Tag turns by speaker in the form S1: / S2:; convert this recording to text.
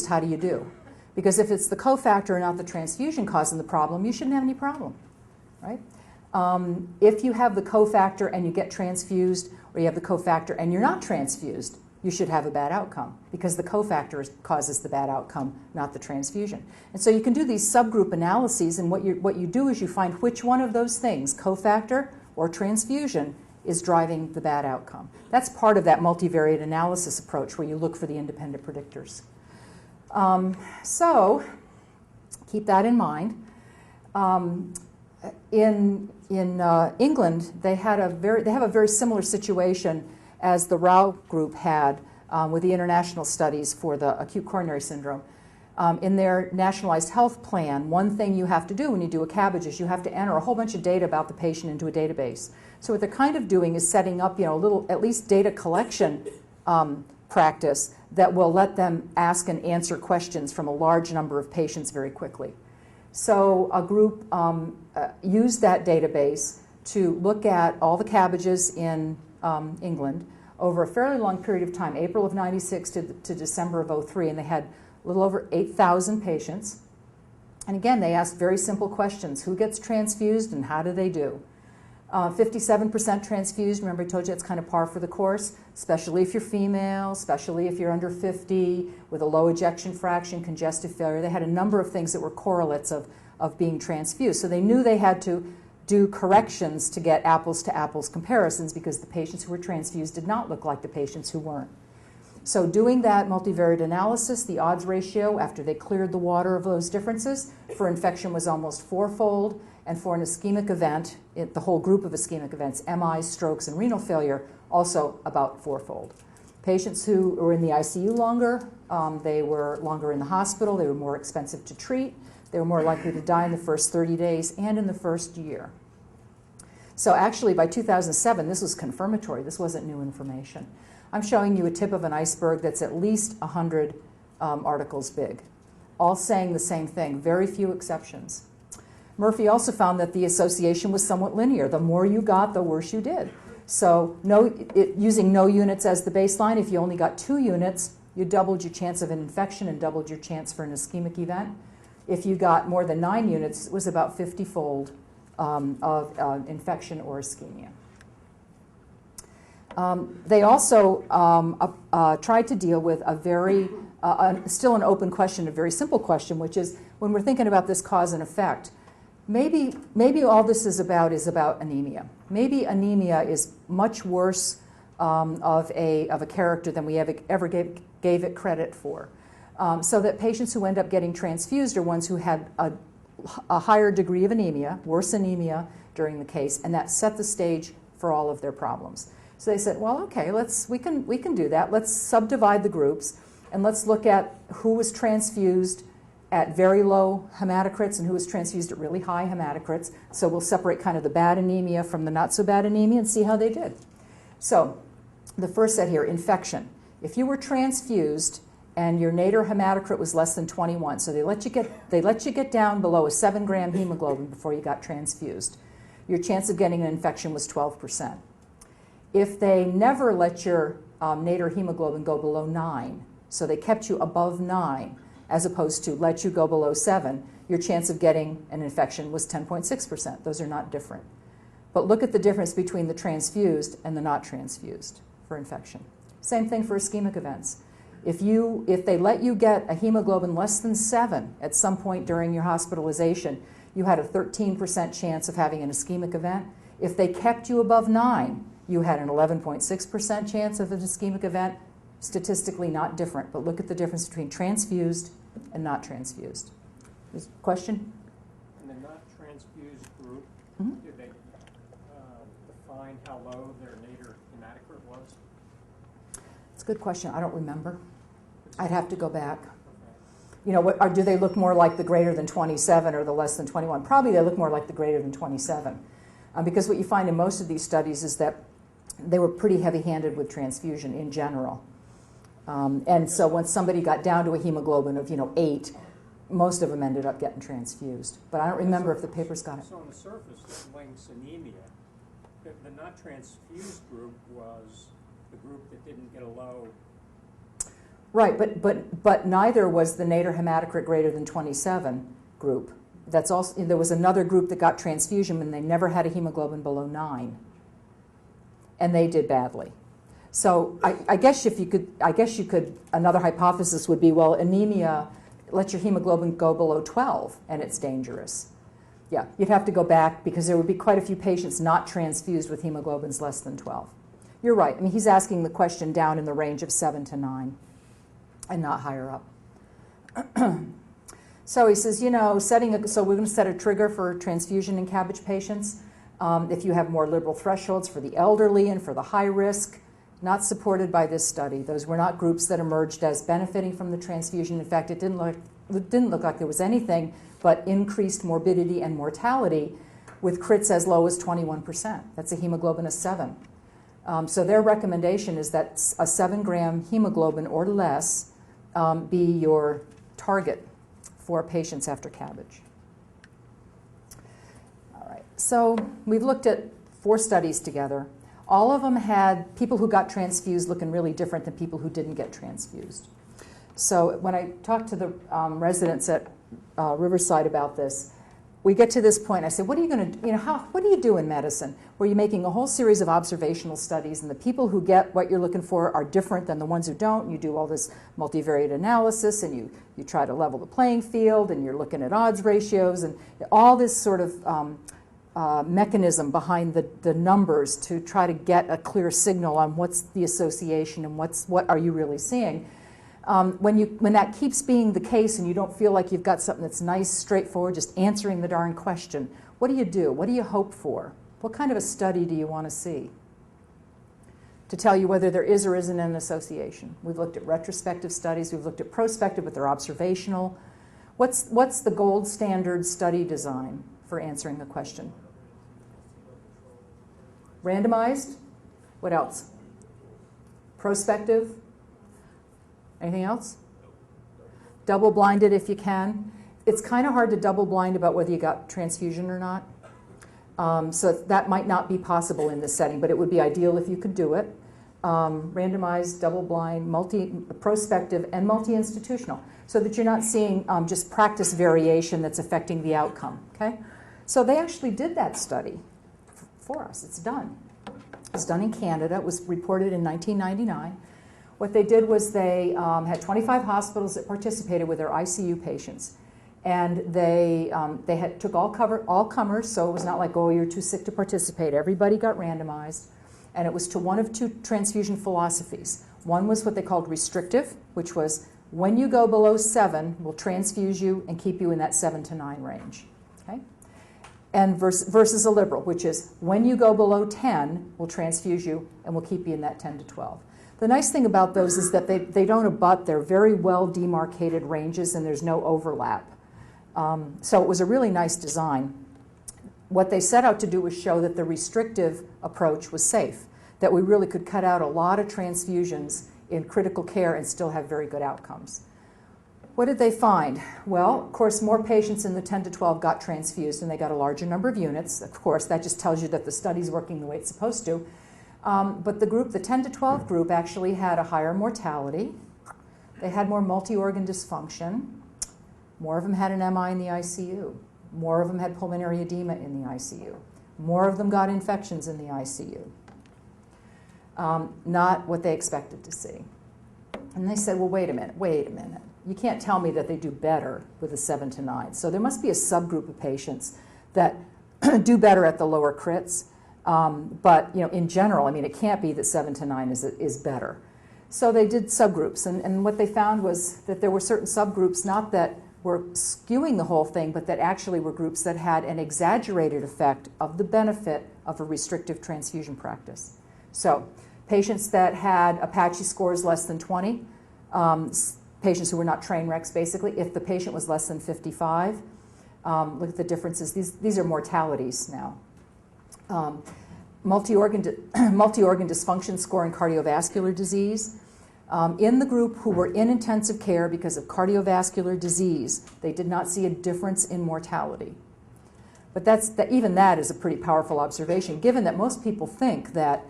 S1: how do you do? Because if it's the cofactor and not the transfusion causing the problem, you shouldn't have any problem, right? If you have the cofactor and you get transfused, or you have the cofactor and you're not transfused, you should have a bad outcome because the cofactor causes the bad outcome, not the transfusion. And so you can do these subgroup analyses, and what you do is you find which one of those things, cofactor or transfusion, is driving the bad outcome. That's part of that multivariate analysis approach where you look for the independent predictors. So keep that in mind. In England, they have a very similar situation as the Rao group had with the international studies for the acute coronary syndrome. In their nationalized health plan, one thing you have to do when you do a CABG is you have to enter a whole bunch of data about the patient into a database. So what they're kind of doing is setting up, a little, at least data collection practice that will let them ask and answer questions from a large number of patients very quickly. So a group used that database to look at all the CABGs in England over a fairly long period of time, April of '96 to December of '03, and they had a little over 8,000 patients. And again, they asked very simple questions. Who gets transfused and how do they do? 57% transfused. Remember I told you it's kind of par for the course, especially if you're female, especially if you're under 50, with a low ejection fraction, congestive failure. They had a number of things that were correlates of being transfused. So they knew they had to do corrections to get apples-to-apples comparisons because the patients who were transfused did not look like the patients who weren't. So doing that multivariate analysis, the odds ratio after they cleared the water of those differences for infection was almost fourfold, and for an ischemic event, the whole group of ischemic events, MIs, strokes, and renal failure, also about fourfold. Patients who were in the ICU longer, they were longer in the hospital, they were more expensive to treat, they were more likely to die in the first 30 days and in the first year. So actually by 2007, this was confirmatory, this wasn't new information. I'm showing you a tip of an iceberg that's at least 100 articles big, all saying the same thing, very few exceptions. Murphy also found that the association was somewhat linear. The more you got, the worse you did. So using no units as the baseline, if you only got 2 units, you doubled your chance of an infection and doubled your chance for an ischemic event. If you got more than 9 units, it was about 50-fold of infection or ischemia. They also tried to deal with a very, still an open question, a very simple question, which is when we're thinking about this cause and effect, maybe all this is about anemia. Maybe anemia is much worse of a character than we ever gave it credit for. So that patients who end up getting transfused are ones who had a higher degree of anemia, worse anemia during the case, and that set the stage for all of their problems. So they said, well, okay, we can do that. Let's subdivide the groups, and let's look at who was transfused at very low hematocrits and who was transfused at really high hematocrits. So we'll separate kind of the bad anemia from the not so bad anemia and see how they did. So the first set here, infection. If you were transfused and your nadir hematocrit was less than 21, so they let you get down below a 7-gram hemoglobin before you got transfused, your chance of getting an infection was 12%. If they never let your nadir hemoglobin go below 9, so they kept you above 9, as opposed to let you go below 7, your chance of getting an infection was 10.6%. Those are not different. But look at the difference between the transfused and the not transfused for infection. Same thing for ischemic events. If they let you get a hemoglobin less than 7 at some point during your hospitalization, you had a 13% chance of having an ischemic event. If they kept you above 9, you had an 11.6% chance of an ischemic event. Statistically not different, but look at the difference between transfused and not transfused. Question?
S2: In the not transfused group, did they define how low their nadir hematocrit was?
S1: It's a good question. I don't remember. I'd have to go back. Okay. Do they look more like the greater than 27 or the less than 21? Probably they look more like the greater than 27. Because what you find in most of these studies is that they were pretty heavy-handed with transfusion in general. And so once somebody got down to a hemoglobin of 8, most of them ended up getting transfused. But I don't remember if the papers got it.
S2: So on the surface, it links anemia. The not transfused group was the group that didn't get a low
S1: Right, but neither was the nadir hematocrit greater than 27 group. That's also, there was another group that got transfusion and they never had a hemoglobin below 9, and they did badly. So I guess you could. Another hypothesis would be, well, anemia lets your hemoglobin go below 12, and it's dangerous. Yeah, you'd have to go back because there would be quite a few patients not transfused with hemoglobins less than 12. You're right. I mean, he's asking the question down in the range of 7 to 9, and not higher up. So he says, you know, so we're going to set a trigger for transfusion in CABG patients. If you have more liberal thresholds for the elderly and for the high risk, not supported by this study. Those were not groups that emerged as benefiting from the transfusion. In fact, it didn't look like there was anything but increased morbidity and mortality with crits as low as 21%. That's a hemoglobin of 7. So their recommendation is that a 7-gram hemoglobin or less be your target for patients after CABG. All right, so we've looked at 4 studies together. All of them had people who got transfused looking really different than people who didn't get transfused. So when I talked to the residents at Riverside about this, we get to this point. I said, "What are you going to, what do you do in medicine where you're making a whole series of observational studies, and the people who get what you're looking for are different than the ones who don't? You do all this multivariate analysis, and you try to level the playing field, and you're looking at odds ratios, and all this sort of mechanism behind the numbers to try to get a clear signal on what's the association and what are you really seeing." When that keeps being the case and you don't feel like you've got something that's nice, straightforward, just answering the darn question, what do you do? What do you hope for? What kind of a study do you want to see to tell you whether there is or isn't an association? We've looked at retrospective studies. We've looked at prospective, but they're observational. What's the gold standard study design for answering the question? Randomized? What else? Prospective? Anything else? Double-blinded if you can. It's kind of hard to double-blind about whether you got transfusion or not. So that might not be possible in this setting, but it would be ideal if you could do it. Randomized, double-blind, prospective, and multi-institutional, so that you're not seeing just practice variation that's affecting the outcome. Okay? So they actually did that study for us. It's done. It's done in Canada. It was reported in 1999. What they did was they had 25 hospitals that participated with their ICU patients. And they took all comers, so it was not like, oh, you're too sick to participate. Everybody got randomized. And it was to one of 2 transfusion philosophies. One was what they called restrictive, which was when you go below 7, we'll transfuse you and keep you in that 7 to 9 range. Okay? And versus a liberal, which is when you go below 10, we'll transfuse you and we'll keep you in that 10 to 12. The nice thing about those is that they don't abut. They're very well demarcated ranges and there's no overlap. So it was a really nice design. What they set out to do was show that the restrictive approach was safe, that we really could cut out a lot of transfusions in critical care and still have very good outcomes. What did they find? Well, of course, more patients in the 10 to 12 got transfused and they got a larger number of units. Of course, that just tells you that the study's working the way it's supposed to. But the 10 to 12 group actually had a higher mortality. They had more multi-organ dysfunction. More of them had an MI in the ICU. More of them had pulmonary edema in the ICU. More of them got infections in the ICU. Not what they expected to see. And they said, well, wait a minute. You can't tell me that they do better with a 7 to 9. So there must be a subgroup of patients that do better at the lower crits. But in general, I mean, it can't be that 7 to 9 is better. So they did subgroups, and what they found was that there were certain subgroups, not that were skewing the whole thing, but that actually were groups that had an exaggerated effect of the benefit of a restrictive transfusion practice. So patients that had Apache scores less than 20, patients who were not train wrecks, basically, if the patient was less than 55, look at the differences. These are mortalities now. Multi-organ dysfunction score in cardiovascular disease. In the group who were in intensive care because of cardiovascular disease, they did not see a difference in mortality. But even that is a pretty powerful observation, given that most people think that